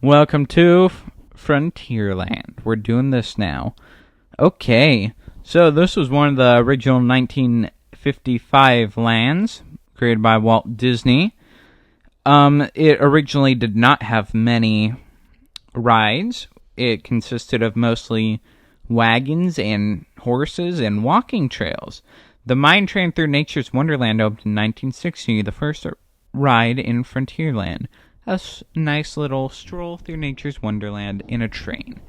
Welcome to Frontierland. We're doing this now. Okay, so this was one of the original 1955 lands created by Walt Disney. It originally did not have many rides. It consisted of mostly wagons and horses and walking trails. The Mine Train Through Nature's Wonderland opened in 1960, the first ride in Frontierland. A nice little stroll through nature's wonderland in a train.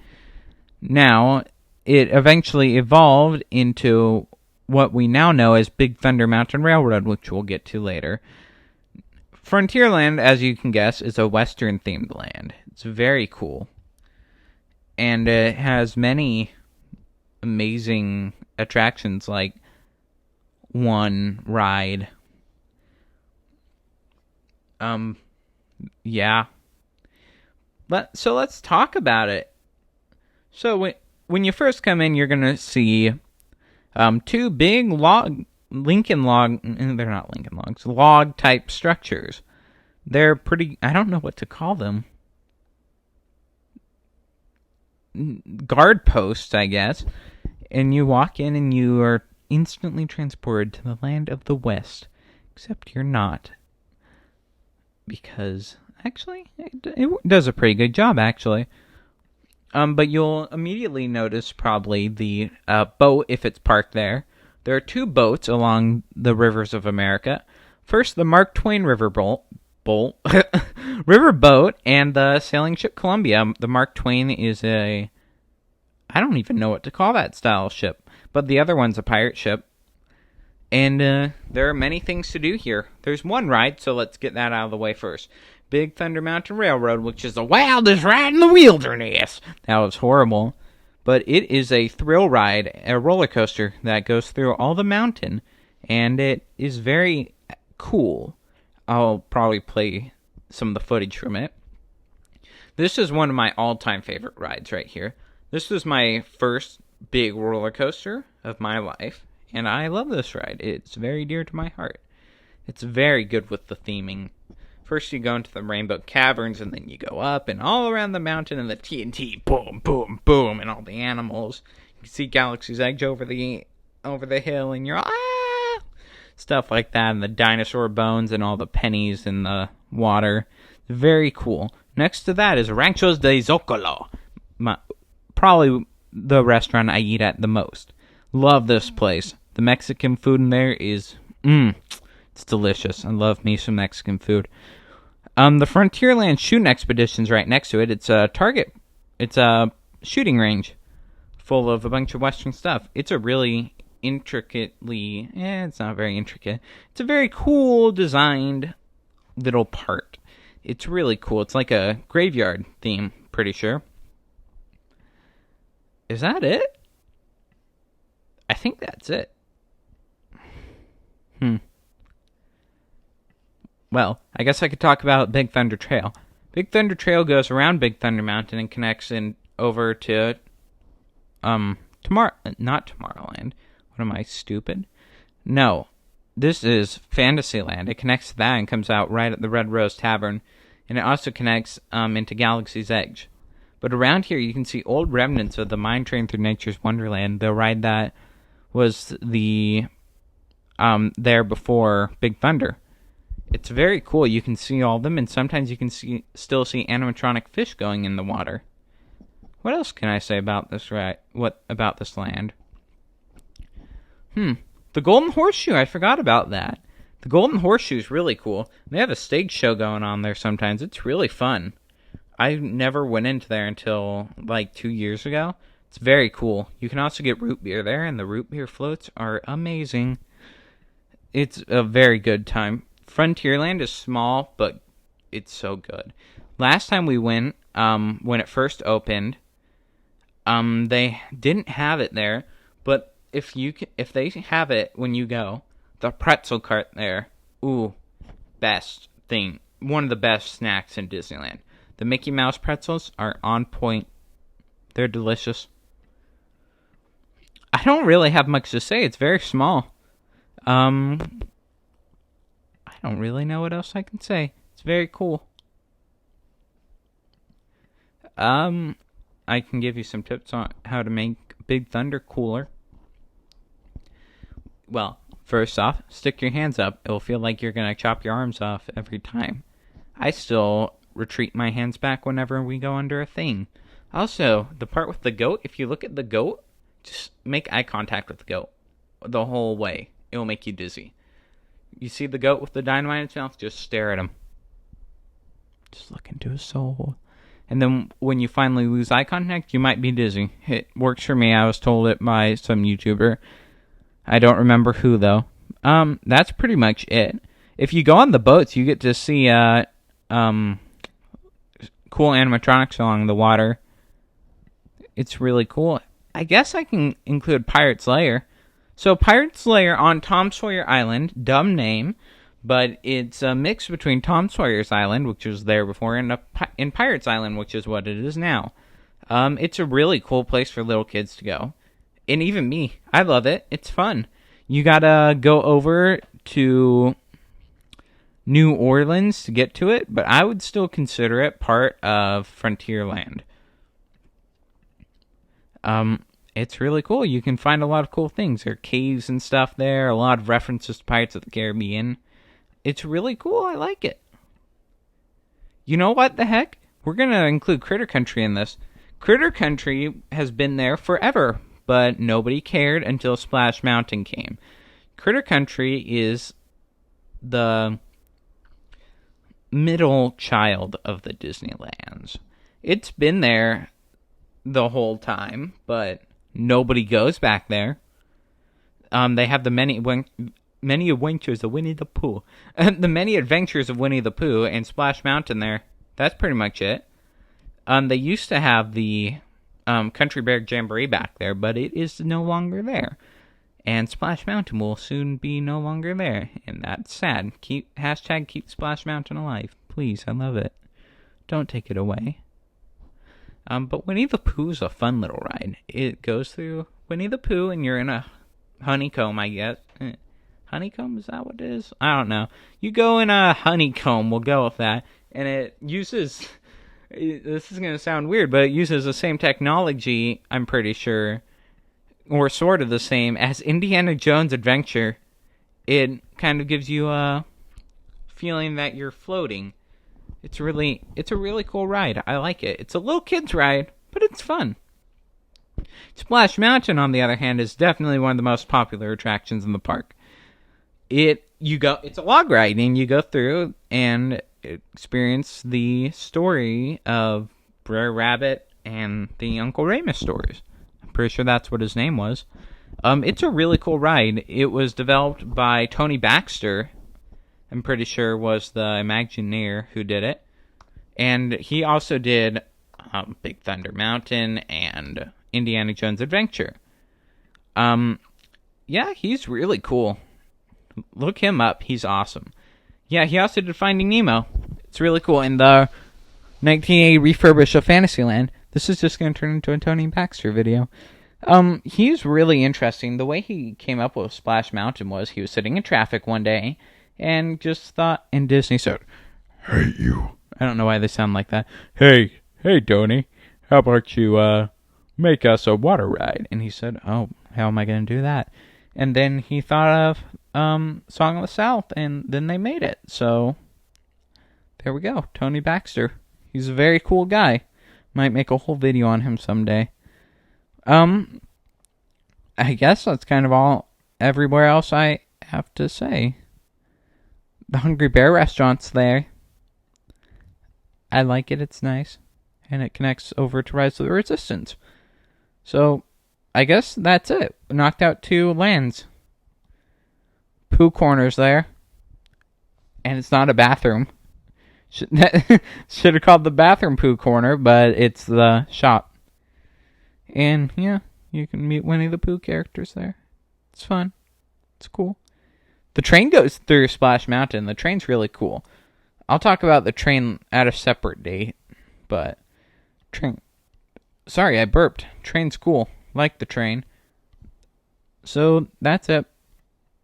Now, it eventually evolved into what we now know as Big Thunder Mountain Railroad, which we'll get to later. Frontierland, as you can guess, is a Western-themed land. It's very cool. And it has many amazing attractions, like one ride. Yeah. So let's talk about it. So when you first come in, you're going to see two big log type structures. They're pretty, I don't know what to call them. Guard posts, I guess. And you walk in and you are instantly transported to the land of the West. Except you're not. Because, actually, it does a pretty good job, actually. But you'll immediately notice probably the boat, if it's parked there. There are two boats along the rivers of America. First, the Mark Twain riverboat and the sailing ship Columbia. The Mark Twain is I don't even know what to call that style ship. But the other one's a pirate ship. And there are many things to do here. There's one ride, so let's get that out of the way first. Big Thunder Mountain Railroad, which is the wildest ride in the wilderness. That was horrible. But it is a thrill ride, a roller coaster that goes through all the mountain. And it is very cool. I'll probably play some of the footage from it. This is one of my all-time favorite rides right here. This was my first big roller coaster of my life. And I love this ride. It's very dear to my heart. It's very good with the theming. First you go into the Rainbow Caverns, and then you go up, and all around the mountain, and the TNT, boom, boom, boom, and all the animals. You can see Galaxy's Edge over the hill, and you're stuff like that, and the dinosaur bones, and all the pennies in the water. Very cool. Next to that is Ranchos De Zoccolo. Probably the restaurant I eat at the most. Love this place. The Mexican food in there is, it's delicious. I love me some Mexican food. The Frontierland shooting expedition's right next to it. It's a shooting range full of a bunch of Western stuff. It's a really it's not very intricate. It's a very cool designed little part. It's really cool. It's like a graveyard theme, pretty sure. Is that it? I think that's it. Well, I guess I could talk about Big Thunder Trail. Big Thunder Trail goes around Big Thunder Mountain and connects over to not Tomorrowland. What am I, stupid? No. This is Fantasyland. It connects to that and comes out right at the Red Rose Tavern. And it also connects into Galaxy's Edge. But around here you can see old remnants of the Mine Train Through Nature's Wonderland, the ride that was there before Big Thunder. It's very cool. You can see all of them, and sometimes you can still see animatronic fish going in the water. What else can I say about this ride? What about this land? The Golden Horseshoe. I forgot about that. The Golden Horseshoe is really cool. They have a stage show going on there sometimes. It's really fun. I never went into there until like 2 years ago. It's very cool. You can also get root beer there, and the root beer floats are amazing. It's a very good time. Frontierland is small, but it's so good. Last time we went, when it first opened, they didn't have it there, but if they have it when you go, the pretzel cart there, best thing. One of the best snacks in Disneyland. The Mickey Mouse pretzels are on point. They're delicious. I don't really have much to say. It's very small. I don't really know what else I can say. It's very cool. I can give you some tips on how to make Big Thunder cooler. Well, first off, stick your hands up. It'll feel like you're going to chop your arms off every time. I still retreat my hands back whenever we go under a thing. Also, the part with the goat, if you look at the goat, just make eye contact with the goat the whole way. It will make you dizzy. You see the goat with the dynamite in its mouth? Just stare at him. Just look into his soul. And then when you finally lose eye contact, you might be dizzy. It works for me. I was told it by some YouTuber. I don't remember who, though. That's pretty much it. If you go on the boats, you get to see cool animatronics along the water. It's really cool. I guess I can include Pirate's Lair. So Pirate's Lair on Tom Sawyer Island, dumb name, but it's a mix between Tom Sawyer's Island, which was there before, and Pirate's Island, which is what it is now. It's a really cool place for little kids to go. And even me, I love it. It's fun. You gotta go over to New Orleans to get to it, but I would still consider it part of Frontierland. It's really cool. You can find a lot of cool things. There are caves and stuff there, a lot of references to Pirates of the Caribbean. It's really cool. I like it. You know what the heck? We're going to include Critter Country in this. Critter Country has been there forever, but nobody cared until Splash Mountain came. Critter Country is the middle child of the Disneylands. It's been there the whole time, but nobody goes back there. They have the many adventures of Winnie the Pooh. The many adventures of Winnie the Pooh and Splash Mountain there. That's pretty much it. They used to have the Country Bear Jamboree back there, but it is no longer there. And Splash Mountain will soon be no longer there. And that's sad. Keep Splash Mountain alive. Please, I love it. Don't take it away. But Winnie the Pooh is a fun little ride. It goes through Winnie the Pooh, and you're in a honeycomb, I guess. Honeycomb, is that what it is? I don't know. You go in a honeycomb, we'll go with that. And it uses, this is going to sound weird, but it uses the same technology, I'm pretty sure, or sort of the same, as Indiana Jones Adventure. It kind of gives you a feeling that you're floating. It's a really cool ride. I like it. It's a little kid's ride, but it's fun. Splash Mountain, on the other hand, is definitely one of the most popular attractions in the park. It's a log ride, and you go through and experience the story of Brer Rabbit and the Uncle Remus stories. I'm pretty sure that's what his name was. It's a really cool ride. It was developed by Tony Baxter, I'm pretty sure was the Imagineer who did it. And he also did Big Thunder Mountain and Indiana Jones Adventure. Yeah, he's really cool. Look him up. He's awesome. Yeah, he also did Finding Nemo. It's really cool. In the 1980 refurbish of Fantasyland, this is just going to turn into a Tony Baxter video. He's really interesting. The way he came up with Splash Mountain was he was sitting in traffic one day and just thought, and Disney said, "Hey, you." I don't know why they sound like that. Hey, Tony, how about you make us a water ride? And he said, "Oh, how am I going to do that?" And then he thought of Song of the South, and then they made it. So there we go, Tony Baxter. He's a very cool guy. Might make a whole video on him someday. I guess that's kind of all everywhere else I have to say. The Hungry Bear restaurant's there. I like it, it's nice. And it connects over to Rise of the Resistance. So, I guess that's it. Knocked out 2 lands. Pooh Corner's there. And it's not a bathroom. Should have called the bathroom Pooh Corner, but it's the shop. And, yeah, you can meet Winnie the Pooh characters there. It's fun. It's cool. The train goes through Splash Mountain. The train's really cool. I'll talk about the train at a separate date, but sorry, I burped. Train's cool. Like the train. So, that's it.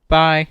Bye.